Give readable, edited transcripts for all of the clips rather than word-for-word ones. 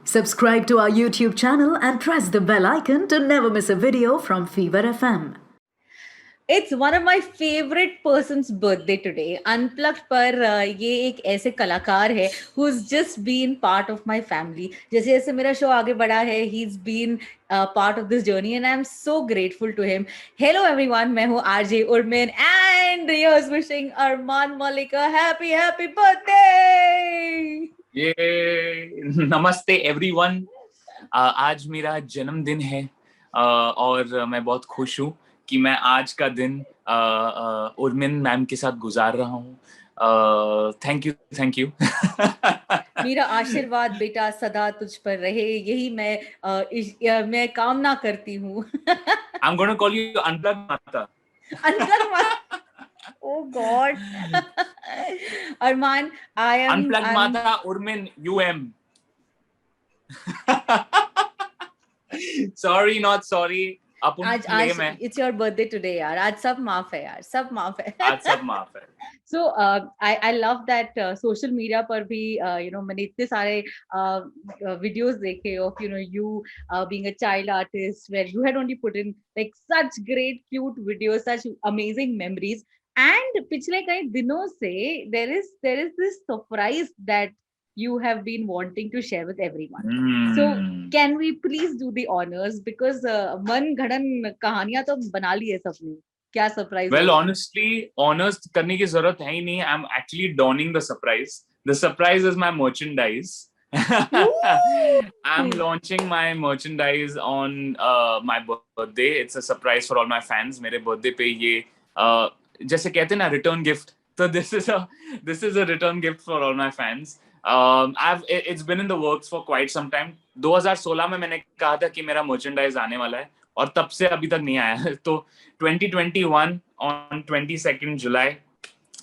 Subscribe to our YouTube channel and press the bell icon to never miss a video from Fever FM. It's one of my favorite person's birthday today. Unplugged पर ये एक ऐसे कलाकार है who's just been part of my family. जैसे जैसे मेरा show आगे बढ़ा है, he's been part of this journey and I'm so grateful to him. Hello everyone, मैं हूँ RJ Urmin and here's wishing Arman Malik a happy birthday. ये नमस्ते एवरीवन। आज मेरा जन्मदिन है और मैं बहुत खुश हूँ कि मैं आज का दिन उर्मिन मैम के साथ गुजार रहा हूँ। थैंक यू मेरा आशीर्वाद बेटा सदा तुझ पर रहे, यही मैं कामना करती हूँ। I'm going to call you Unplugged Mata. Unplugged Mata. Oh God. Arman, I am Unplugged Mata Urmin UM. Sorry, not sorry. आज it's your birthday today यार. आज सब माफ है यार, सब माफ है. आज सब माफ है. So I love that social media पर भी मैंने इतने सारे videos देखे of you being a child artist where you had only put in like such great cute videos, such amazing memories. And पिछले कई दिनों से there is this surprise that you have been wanting to share with everyone. So can we please do the honors, because मन घड़न कहानियां तो बना ली है सबने. क्या surprise? Well, honestly, honors करने की जरूरत है ही नहीं. I'm actually donning the surprise. The surprise is my merchandise. I'm launching my merchandise on my birthday. It's a surprise for all my fans. मेरे birthday पे ये जैसे कहते हैं ना return gift. So this is a return gift for all my fans. It's been in the works for quite some time. 2016 में मैंने कहा था कि मेरा merchandise आने वाला है और तब से अभी तक नहीं आया. तो 2021 on 22nd July,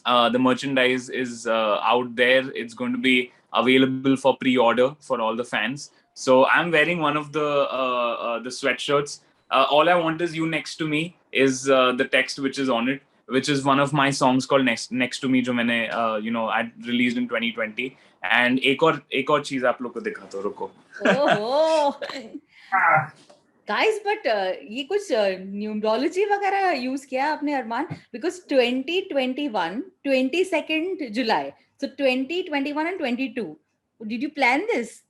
the merchandise is out there. It's going to be available for pre-order for all the fans. So I'm wearing one of the sweatshirts. All I want is you next to me is the text which is on it, which is one of my songs called Next to Me, जो मैंने I released in 2020. And एक और चीज आप लोग को दिखाता हूँ, रुको. Guys, but ये कुछ न्यूमरोलॉजी वगैरह यूज किया आपने अरमान? Because 2021 22nd July, so 2021 and 22, did you plan this?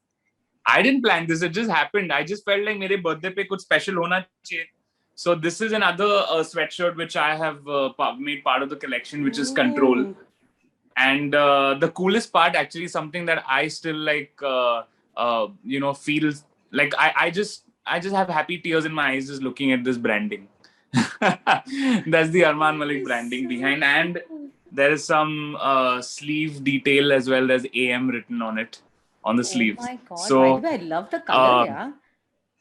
I didn't plan this, it just happened. I just felt like मेरे birthday पे कुछ special होना चाहिए. So this is another sweatshirt which I have made part of the collection, which is Control. And the coolest part, actually, something that I still like, feel like I just have happy tears in my eyes just looking at this branding. That's the Arman Malik branding behind, and there is some sleeve detail as well. There's AM written on it on the sleeves. Oh my God! So I love the color. Yeah.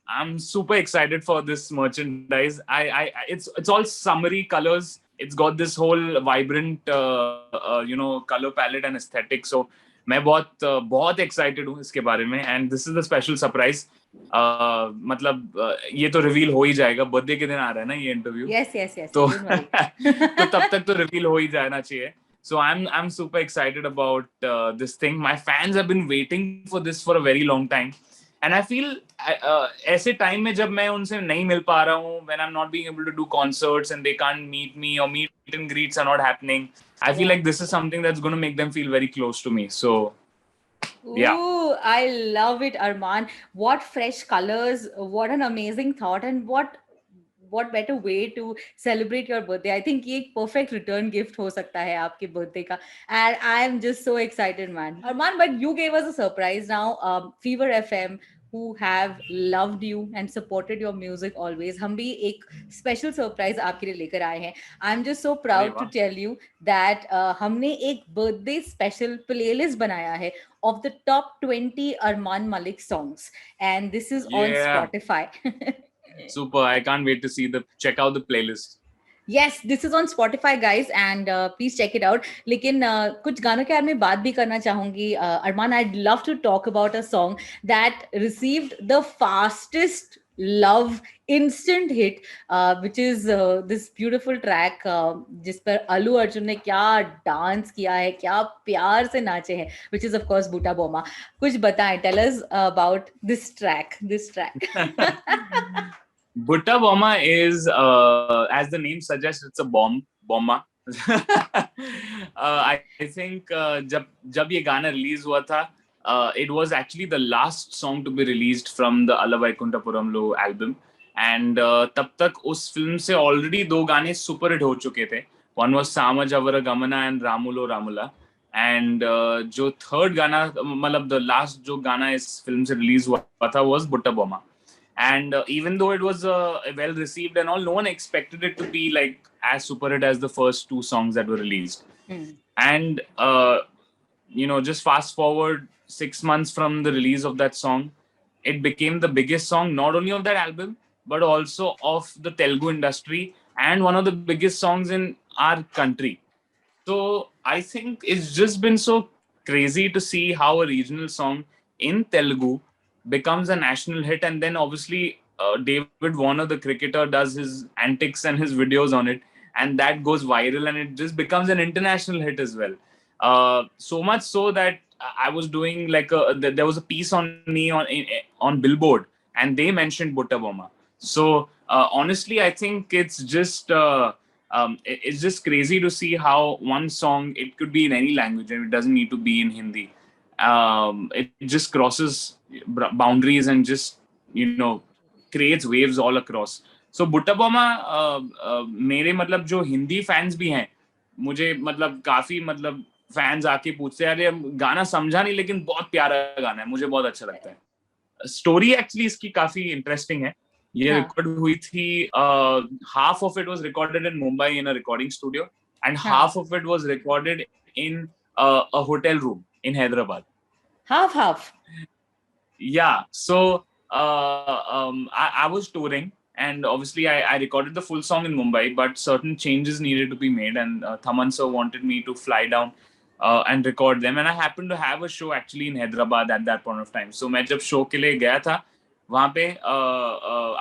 I'm super excited for this merchandise. It's all summery colors. It's got this whole vibrant color palette and aesthetic. So मैं बहुत excited हूँ इसके बारे में. And this is the special surprise. मतलब ये तो reveal हो ही जाएगा. Birthday के दिन आ रहा है ना ये interview. Yes. तो तो तब तक तो reveal हो ही जाना चाहिए. So I'm super excited about this thing. My fans have been waiting for this for a very long time. And I feel ऐसे time में जब मैं उनसे नहीं मिल पा रहा हूँ, when I'm not being able to do concerts and they can't meet me or meet and greets are not happening, I feel like this is something that's going to make them feel very close to me. So, yeah. Ooh, I love it, Arman. What fresh colors, what an amazing thought, and what better way to celebrate your birthday. I think ये एक perfect return gift हो सकता है आपके birthday का. And I am just so excited, man. Arman, but you gave us a surprise now. Fever FM, who have loved you and supported your music always, हम भी एक special surprise आपके लिए लेकर आए हैं. I'm just so proud to tell you that हमने एक birthday special playlist बनाया है of the top 20 Arman Malik songs, and this is on Spotify. Super! I can't wait to check out the playlist. Yes, this is on Spotify, guys, and please check it out. लेकिन कुछ गानों के बारे में बात भी करना चाहूंगी. Arman, I'd love to talk about a song that received the fastest love instant hit, which is this beautiful track जिस पर अल्लू अर्जुन ने क्या डांस किया है, क्या प्यार से नाचे हैं, which is of course बूटा बोमा. कुछ बताएं, tell us about this track. Butta Bomma is, as the name suggests, it's a bomba. I think जब ये गाना release हुआ था, it was actually the last song to be released from the Alla Vaikuntapuramlu album. And तब तक उस film से already 2 गाने super hit हो चुके थे. One was Sama Javara Gamana and Ramulo Ramula. And जो third गाना, मतलब the last जो गाना इस फिल्म से release हुआ था was Butta Bomma. And even though it was well received and all, no one expected it to be like as super hit as the first 2 songs that were released. And just fast forward 6 months from the release of that song, it became the biggest song not only of that album but also of the Telugu industry, and one of the biggest songs in our country. So I think it's just been so crazy to see how a regional song in Telugu becomes a national hit, and then obviously David Warner, the cricketer, does his antics and his videos on it, and that goes viral, and it just becomes an international hit as well. So much so that I was doing like there was a piece on me on Billboard, and they mentioned Butta Bomma. So honestly, I think it's just crazy to see how one song, it could be in any language and it doesn't need to be in Hindi. It just crosses boundaries and just creates waves all across. So Butta Bomma, मेरे मतलब जो Hindi fans भी हैं, मुझे मतलब काफी मतलब fans आके पूछते हैं, यार गाना समझा नहीं लेकिन बहुत प्यारा गाना है, मुझे बहुत अच्छा लगता है. स्टोरी एक्चुअली इसकी काफी इंटरेस्टिंग है. ये रिकॉर्ड हुई थी, half of it was recorded in Mumbai in a recording studio, and half of it was recorded in a hotel room in Hyderabad. Half. Yeah. So I was touring, and obviously I recorded the full song in Mumbai, but certain changes needed to be made, and Thaman sir wanted me to fly down and record them, and I happened to have a show actually in Hyderabad at that point of time. So मैं जब show के लिए गया था, वहाँ पे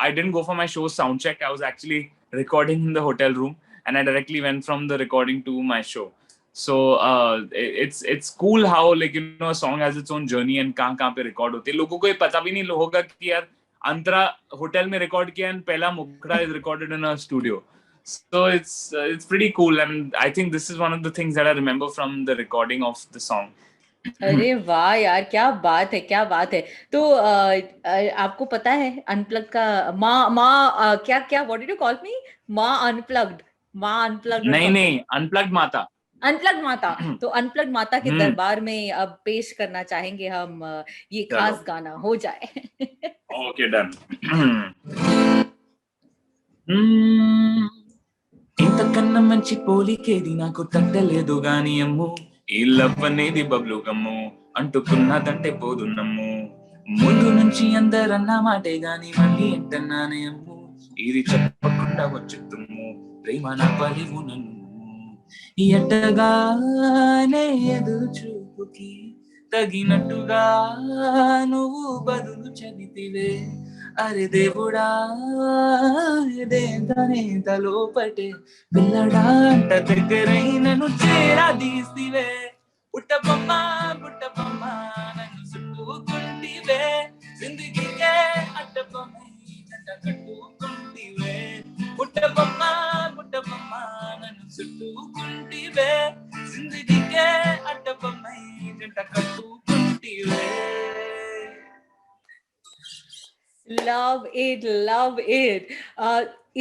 I didn't go for my show sound check. I was actually recording in the hotel room, and I directly went from the recording to my show. So it's cool how a song has its own journey and कहाँ पे record होती है. लोगों को ये पता भी नहीं होगा कि यार अंतरा होटल में record किया and पहला मुखड़ा is recorded in a studio. So it's pretty cool, and I think this is one of the things that I remember from the recording of the song. अरे वाह यार, क्या बात है. तो आपको पता है अनप्लग का माँ क्या व्हाट डिड यू कॉल मी? माँ अनप्लग्ड. नहीं अनप्लग्ड माता. तो अनप्लग्ड माता के दरबार में अब पेश करना चाहेंगे हम ये खास गाना, हो जाए. Okay, done. ఇంతకన్నా మంచి పోలికేది నాకు తట్టలేదు గాని అమ్ము, ఈ లవ్ అనేది బబ్లు గమ్ము, అంటుకున్నదంటే పోదు నమ్ము, ముందు నుంచి అందరన్న మాటే గాని మళ్ళీ ఎంటన్నానే అమ్ము, ఇది చెప్పకుండా వచ్చి తుమ్ము, ప్రేమ నా పలివు నన్ను, ఎట్టగానే ఎదురు చూపుకి తగినట్టుగా నువ్వు బదులు చదివివే, అరే దేవుడా దేంతనే తలోపటే పిల్లడా అంట దగ్గరై నన్ను చేరాదీసివే, పుట్టబొమ్మ నన్ను చుట్టుకుంటివే, జిందగీకే అట్టబొమ్మై జంట కట్టుకుంటివే, పుట్టబొమ్మ నన్ను చుట్టుకుంటివే, జిందగీకే అట్టబొమ్మై జంట కట్టుకుంటివే. Love it.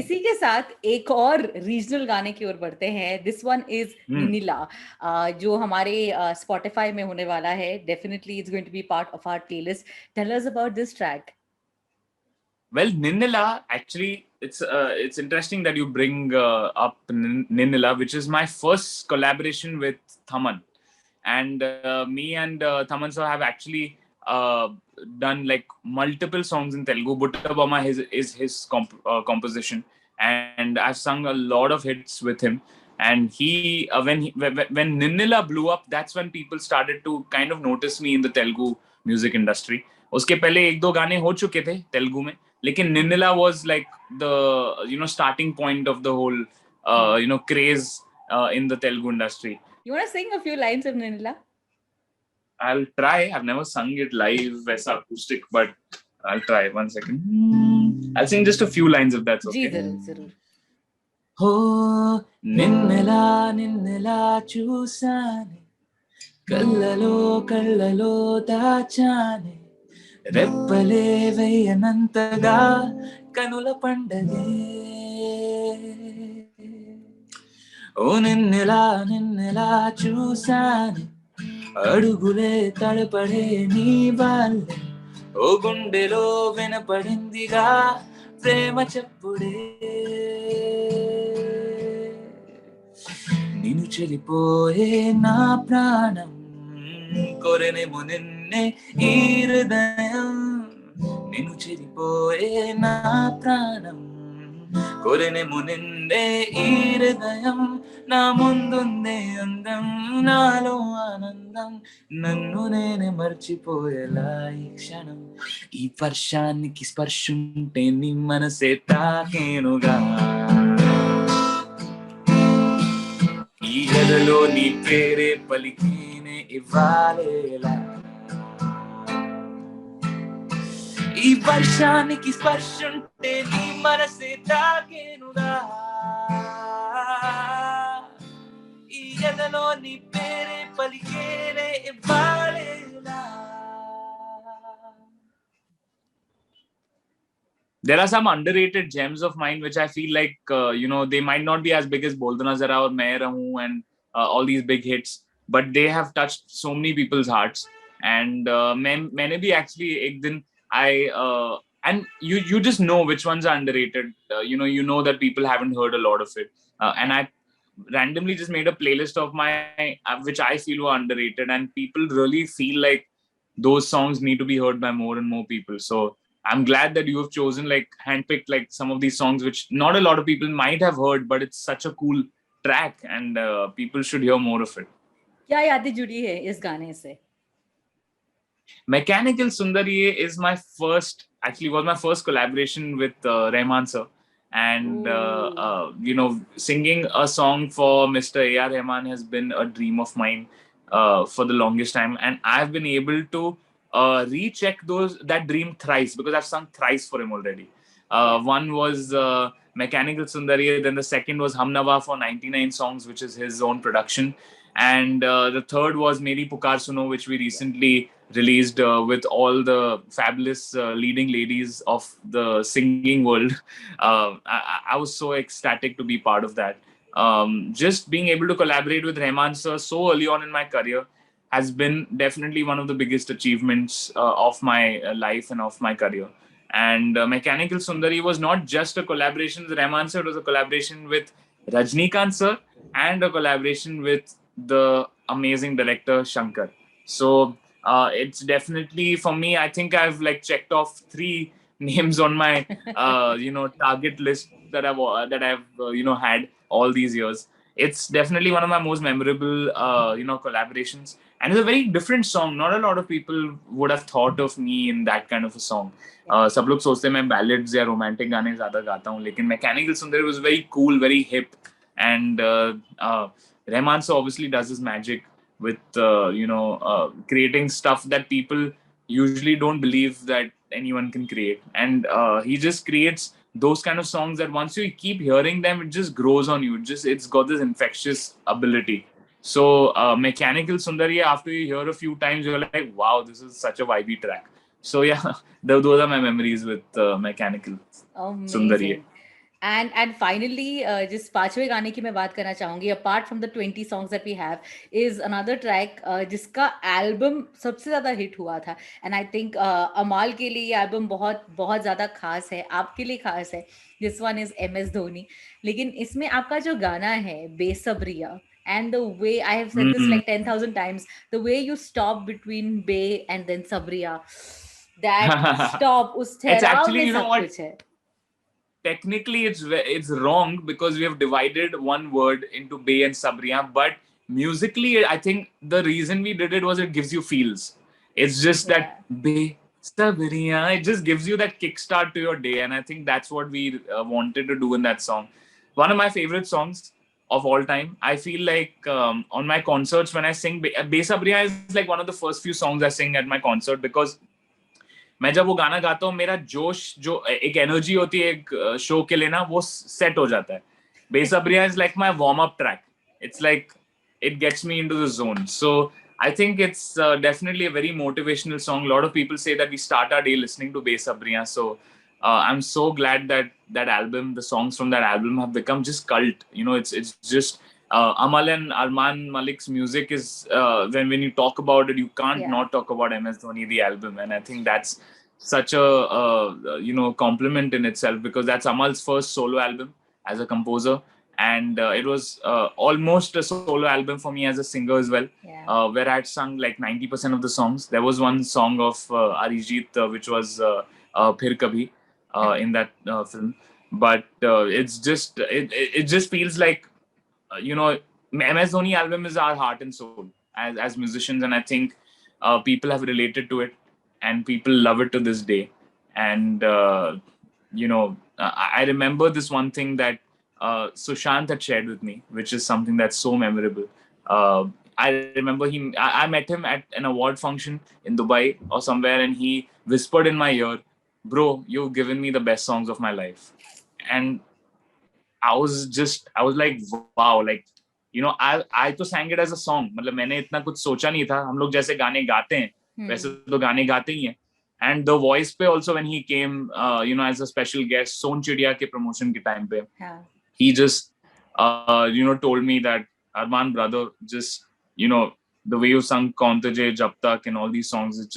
इसी के साथ एक और रीजनल गाने की ओर बढ़ते हैं. दिस वन इज निनिला, जो हमारे स्पॉटिफाई में होने वाला है. Definitely it's going to be part of our playlist. Tell us about this track. Well, Ninnila, actually, it's interesting that you bring up Ninnila, which is my first collaboration with Thaman. And me and Thaman sir have actually done like multiple songs in Telugu. Butta Bomma is his composition, and I've sung a lot of hits with him. And when Ninnila blew up, that's when people started to kind of notice me in the Telugu music industry. उसके पहले 1-2 गाने हो चुके थे तेलुगु में, लेकिन Ninila was like the starting point of the whole craze in the Telugu industry. You want to sing a few lines of Ninila? I'll try. I've never sung it live as acoustic, but I'll try. One second. I'll sing just a few lines if that's ji okay. जरूर. हो నిన్నెలా చూసానే కళ్ళలో దాచానే రెప్పలే వెయ్యనంతగా కనుల పండగే ఓ నిన్నెలా చూసానే అడుగులే తడపడే నీ వాళ్ళే ఓ గుండెలో వినపడిందిగా ప్రేమ చెప్పుడే నిన్ను చెలిపోయే నా ప్రాణం కొరెనేమో నిన్నే ఈ హృదయం నిన్ను చెలిపోయే నా ప్రాణం కొరెనేమో నిన్నే ఈ హృదయం నా ముందుందే అందం నాలో ఆనందం నన్ను నేనే మర్చిపోయేలా ఈ క్షణం ఈ వర్షానికి స్పర్శుంటే నీ మనసే తాకేనుగా ఈ గదిలో నీ పేరే పలికేనే ఇవ్వాలేలా ఈ వర్షానికి స్పర్శుంటే నీ మనసే తాకేనుగా ఈ గదిలో నీ పేరే పలికేనే ఇవ్వాలేలా There are some underrated gems of mine which I feel like they might not be as big as Bol Do Na Zara or Main Rahun and all these big hits, but they have touched so many people's hearts. And मैंने भी actually एक दिन and you just know which ones are underrated. You know that people haven't heard a lot of it, and I randomly just made a playlist of my which I feel were underrated, and people really feel like those songs need to be heard by more and more people. So I'm glad that you have chosen handpicked some of these songs which not a lot of people might have heard, but it's such a cool track and people should hear more of it. क्या यादें जुड़ी है इस गाने से? Mechanical Sundariye is was my first collaboration with Rahman sir, and singing a song for Mr. A.R. Rahman has been a dream of mine for the longest time, and I've been able to recheck that dream thrice because I've sung thrice for him already. One was Mechanical Sundariye, then the second was Hum Nawa for 99 songs, which is his own production, and the third was Meri Pukar Suno, which we recently released with all the fabulous leading ladies of the singing world. I was so ecstatic to be part of that. Just being able to collaborate with Rahman sir so early on in my career has been definitely one of the biggest achievements of my life and of my career. And Mechanical Sundari was not just a collaboration with Rahman sir, it was a collaboration with Rajnikant sir and a collaboration with the amazing director Shankar. So it's definitely, for me, I think I've checked off 3 names on my target list that I've had all these years. It's definitely one of my most memorable collaborations, and it's a very different song. Not a lot of people would have thought of me in that kind of a song. सब लोग सोचते हैं मैं ballads या romantic गाने ज़्यादा गाता हूँ, लेकिन Mechanical Sundari was very cool, very hip, and Rahman sir obviously does his magic with creating stuff that people usually don't believe that anyone can create, and he just creates those kind of songs that once you keep hearing them, it just grows on you. It's got this infectious ability. So Mechanical Sundari, after you hear a few times, you're like, wow, this is such a vibey track. So yeah, those are my memories with Mechanical Sundari. And finally, जिस 5वें गाने की मैं बात करना चाहूंगी, apart from the 20 songs that we have, is another track जिसका album सबसे ज्यादा हिट हुआ था, and I think अमाल के लिए ये एल्बम बहुत बहुत ज्यादा खास है, आपके लिए खास है. This one is MS Dhoni. लेकिन इसमें आपका जो गाना है Besabriyaan, and the way I have said this like 10,000 times, the way you stop between Be and then Sabriya, that stop उस ठहराव में सब कुछ है. Technically it's wrong because we have divided one word into Be and Sabriya, but musically I think the reason we did it was it gives you feels. It's just that Be Sabriya, it just gives you that kickstart to your day, and I think that's what we wanted to do in that song. One of my favorite songs of all time. I feel like on my concerts when I sing, Besabriya is like one of the first few songs I sing at my concert because मैं जब वो गाना गाता हूँ मेरा जोश जो एक एनर्जी होती है एक शो के लिए ना वो सेट हो जाता है. Besabriyaan is like my warm up track. It's like it gets me into the zone. So I think it's definitely a very motivational song. A lot of people say that we start our day listening to Besabriya. So I'm so glad that that album, the songs from that album have become just cult. You know, it's just Amal and Arman Malik's music is when you talk about it, you can't Yeah. not talk about MS Dhoni the album, and I think that's such a compliment in itself because that's Amal's first solo album as a composer, and it was almost a solo album for me as a singer as well. Yeah. Where I had sung like 90% of the songs. There was one song of Arijit which was Phir Kabhi in that film, but it's just it just feels like MS Dhoni album is our heart and soul as musicians, and I think people have related to it, and people love it to this day. And I remember this one thing that Sushant had shared with me, which is something that's so memorable. I remember I met him at an award function in Dubai or somewhere, and he whispered in my ear, "Bro, you've given me the best songs of my life." And I was like, wow, like, I तो sang it as a song. मतलब मैंने इतना कुछ सोचा नहीं था. हम लोग जैसे गाने गाते हैं वैसे तो गाने गाते ही हैं. And The Voice पे also when he came, as a special guest, Son Chidiya के promotion के time पे, he just, told me that, Arman brother, just, the way you sung Kaun Tujhe, Jab Tak and all these songs, it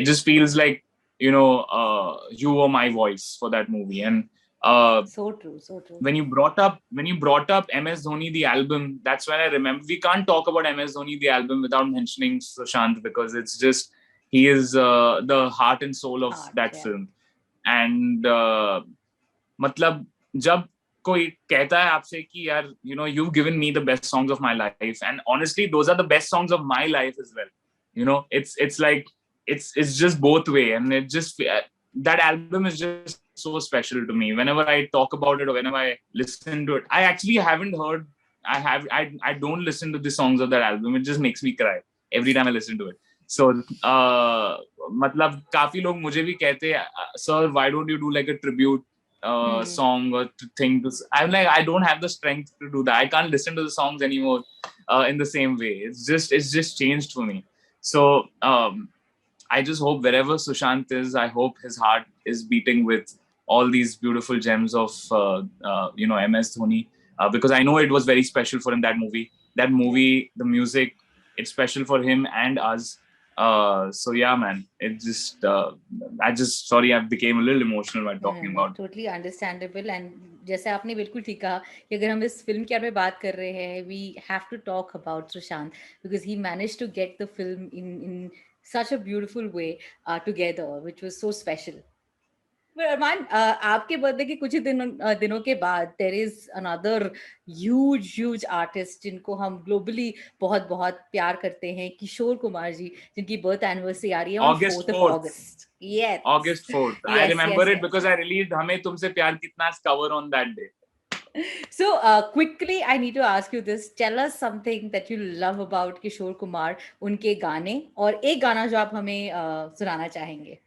just feels like, you were my voice for that movie. And so true. when you brought up MS Dhoni the album, that's when I remember we can't talk about MS Dhoni the album without mentioning Sushant, because it's just he is the heart and soul of that film. And मतलब जब कोई कहता है आपसे कि यार you've given me the best songs of my life, and honestly those are the best songs of my life as well. It's like it's just both way, and it just that album is just so special to me. Whenever I talk about it or whenever I listen to it, I actually haven't heard I don't listen to the songs of that album. It just makes me cry every time I listen to it. So मतलब काफी लोग मुझे भी कहते हैं, sir, why don't you do like a tribute song or thing to. I'm like, I don't have the strength to do that. I can't listen to the songs anymore in the same way. It's just changed for me. So I just hope wherever Sushant is, I hope his heart is beating with all these beautiful gems of MS Dhoni, because I know it was very special for him, that movie, the music, it's special for him and us. So yeah, man, it just sorry, I became a little emotional while talking about. Totally understandable. And जैसे आपने बिल्कुल ठीक कहा कि अगर हम इस film के बारे में बात कर रहे हैं, we have to talk about Sushant because he managed to get the film in such a beautiful way together, which was so special. अरमान, आपके बर्थडे के कुछ ही दिनों के बाद there is another huge artist जिनको हम ग्लोबली बहुत बहुत प्यार करते हैं, किशोर कुमार जी, जिनकी बर्थ एनिवर्सरी आ रही है August 4th. Yes. August 4th. Yes, I remember it because I released हमें तुमसे प्यार कितना cover on that day. So quickly, I need to ask you this. Tell us something that you love about Kishore Kumar, उनके गाने, और एक गाना जो आप हमें सुनाना चाहेंगे.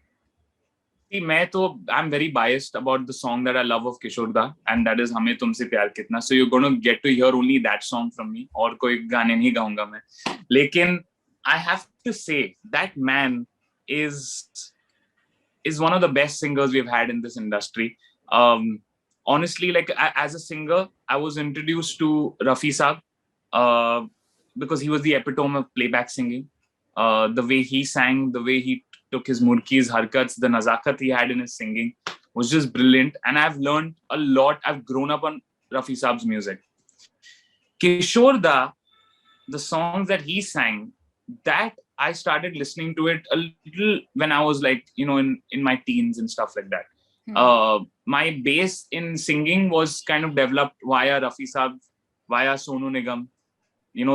I'm very biased about the song that I love of Kishore Da, and that is हमें तुमसे प्यार कितना. So you're going to get to hear only that song from me. और कोई गाने नहीं गाऊंगा मैं. लेकिन I have to say that man is one of the best singers we've had in this industry. Honestly, like as a singer, I was introduced to Rafi Saab because he was the epitome of playback singing. The way he sang, the way he took his murkis, harkats, the nazakat he had in his singing was just brilliant. And I've learned a lot. I've grown up on Rafi Saab's music. Kishore Da, the songs that he sang, that I started listening to it a little when I was like, in my teens and stuff like that. My base in singing was kind of developed via Rafi Saab, via Sonu Nigam.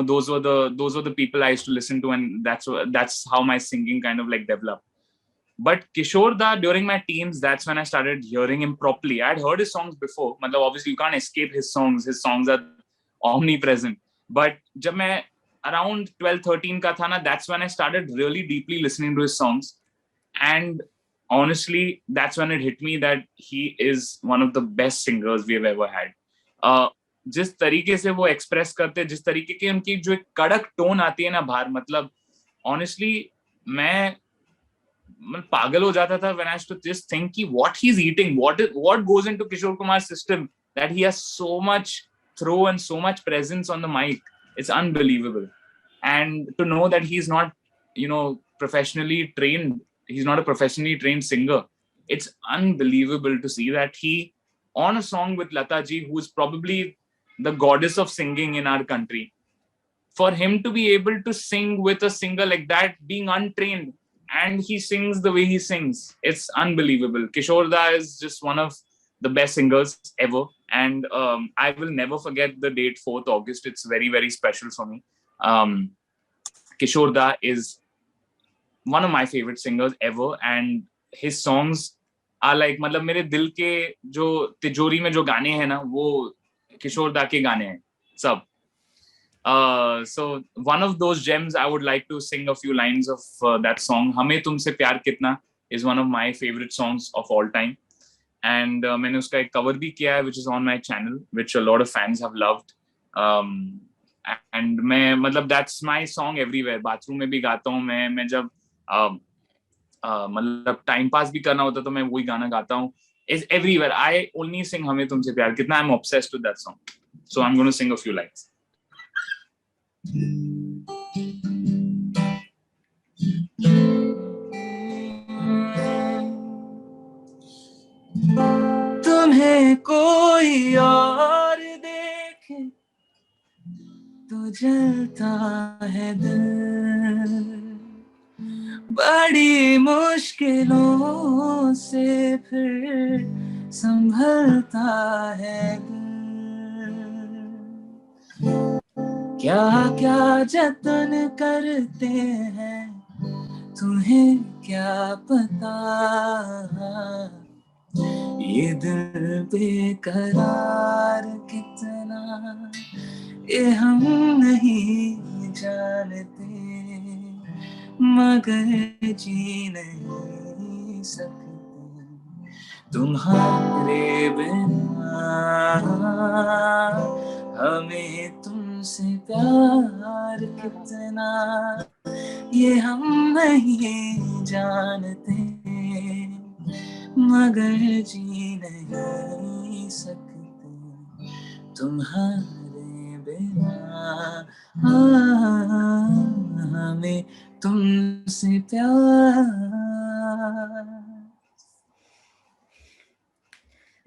Those were the people I used to listen to, and that's how my singing kind of like developed. But Kishore Da, during my teens, that's when I started hearing him properly. I had heard his songs before. Matlab, obviously, you can't escape his songs. His songs are omnipresent. But jab main around 12, 13 ka tha na, that's when I started really deeply listening to his songs. And honestly, that's when it hit me that he is one of the best singers we have ever had. जिस तरीके से वो express करते, जिस तरीके की उनकी जो एक कड़क टोन आती है ना बाहर, मतलब honestly मैं पागल हो जाता था when I used to just think कि what he's eating, what goes into Kishore Kumar's system, that he has so much throw and so much presence on the mic. It's unbelievable. And to know that he's not, professionally trained, he's not a professionally trained singer. It's unbelievable to see that he, on a song with Lata ji, who is probably the goddess of singing in our country, for him to be able to sing with a singer like that, being untrained, and he sings the way he sings, it's unbelievable. Kishore Da is just one of the best singers ever. And I will never forget the date, 4th August. It's very, very special for me. Kishore Da is one of my favorite singers ever. And his songs are like, मतलब मेरे दिल के जो तिजोरी में जो गाने हैं ना, वो किशोर दा के गाने हैं सब. So one of those gems, I would like to sing a few lines of that song. हमें तुमसे प्यार कितना is one of my favorite songs of all time. And मैंने उसका एक cover भी किया है, which is on my channel, which a lot of fans have loved. And मैं मतलब that's my song everywhere. Bathroom में भी गाता हूँ मैं जब मतलब टाइम पास भी करना होता तो मैं वही गाना गाता हूँ. Is everywhere. I only sing हमें तुमसे प्यार कितना. I'm obsessed with that song. So I'm going to sing a few lines. तुम्हें कोई और देखे तो जलता है दिल, बड़ी मुश्किलों से फिर संभलता है दिल. क्या क्या जतन करते हैं तुम्हें क्या पता, ये दिल बेकरार कितना ये हम नहीं जानते, मगर जी नहीं सकते तुम्हारे बिना, हमें तुमसे प्यार कितना ये हम नहीं जानते, मगर जी नहीं सकते तुम्हारे बिना, हमें तुमसे प्यार.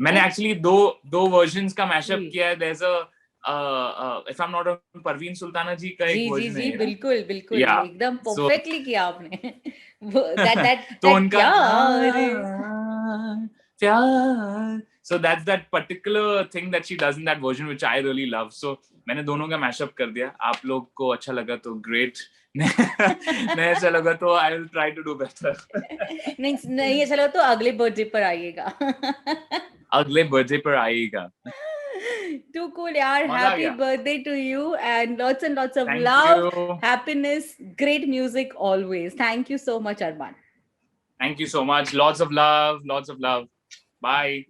मैंने एक्चुअली दो वर्जन्स का मैशअप किया है. There's a if I'm not wrong, Parveen Sultana जी का एक वर्जन है. जी बिल्कुल बिल्कुल, एकदम परफेक्टली किया आपने. तो उनका प्यार. So that's that particular thing that she does in that version, which I really love. So मैंने दोनों का मैशअप कर दिया. आप लोग को अच्छा लगा तो great. नहीं अच्छा लगा तो I will try to do better. नहीं अच्छा लगा तो अगले बर्थडे पर आइएगा. अगले बर्थडे पर आइएगा. Too cool, yaar. Happy birthday to you, and lots of Thank love, you. happiness, great music always. Thank you so much, Arman. Thank you so much. Lots of love. Bye.